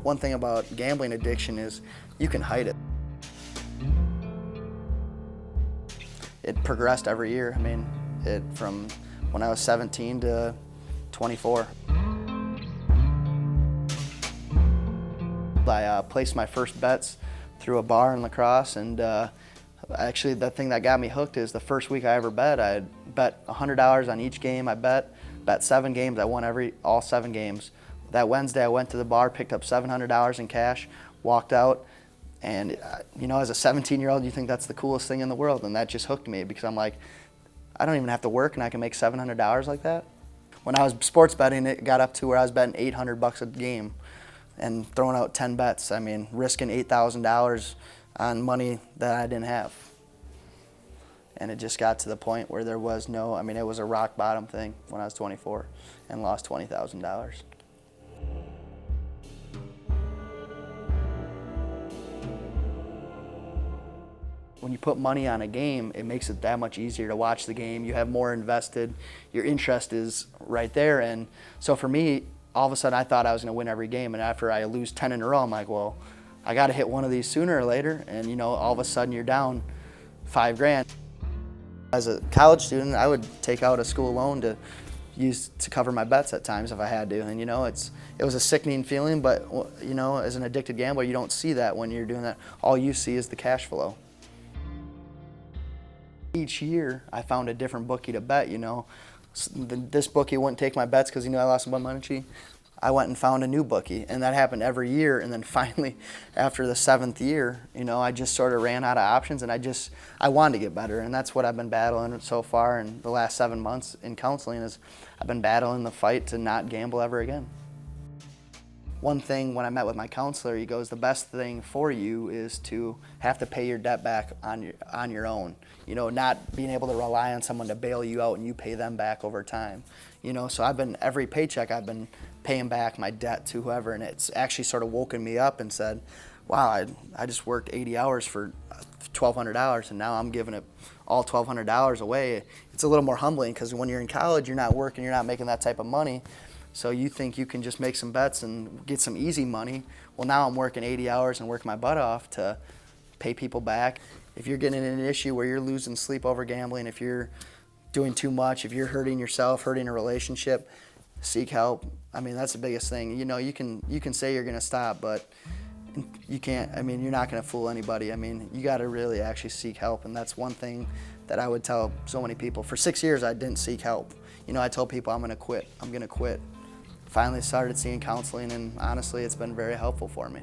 One thing about gambling addiction is you can hide it. It progressed every year. I mean, from when I was 17 to 24. I placed my first bets through a bar in La Crosse, and actually the thing that got me hooked is the first week I ever bet, I had bet $100 on each game I bet 7 games, I won all 7 games. That Wednesday I went to the bar, picked up $700 in cash, walked out, and you know, as a 17-year-old you think that's the coolest thing in the world, and that just hooked me because I'm like, I don't even have to work and I can make $700 like that. When I was sports betting, it got up to where I was betting $800 a game and throwing out 10 bets. I mean, risking $8,000 on money that I didn't have. And it just got to the point where there was no, I mean, it was a rock bottom thing when I was 24 and lost $20,000. When you put money on a game, it makes it that much easier to watch the game. You have more invested, your interest is right there. And so for me, all of a sudden I thought I was gonna win every game, and after I lose 10 in a row, I'm like, well, I gotta hit one of these sooner or later, and you know, all of a sudden you're down $5 grand. As a college student, I would take out a school loan to use to cover my bets at times if I had to, and you know, it was a sickening feeling, but you know, as an addicted gambler, you don't see that when you're doing that. All you see is the cash flow. Each year, I found a different bookie to bet, you know. This bookie wouldn't take my bets because he knew I lost money. I went and found a new bookie, and that happened every year. And then finally, after the 7th year, you know, I just sort of ran out of options, and I wanted to get better, and that's what I've been battling so far in the last 7 months in counseling. Is I've been battling the fight to not gamble ever again. One thing when I met with my counselor, he goes, the best thing for you is to have to pay your debt back on your own. You know, not being able to rely on someone to bail you out and you pay them back over time. You know, so every paycheck I've been paying back my debt to whoever, and it's actually sort of woken me up and said, wow, I just worked 80 hours for $1,200 and now I'm giving it all $1,200 away. It's a little more humbling because when you're in college, you're not working, you're not making that type of money. So you think you can just make some bets and get some easy money. Well, now I'm working 80 hours and working my butt off to pay people back. If you're getting in an issue where you're losing sleep over gambling, if you're doing too much, if you're hurting yourself, hurting a relationship, seek help. I mean, that's the biggest thing. You know, you can say you're gonna stop, but you can't. I mean, you're not gonna fool anybody. I mean, you gotta really actually seek help, and that's one thing that I would tell so many people. For 6 years, I didn't seek help. You know, I told people I'm gonna quit. Finally started seeing counseling, and honestly, it's been very helpful for me.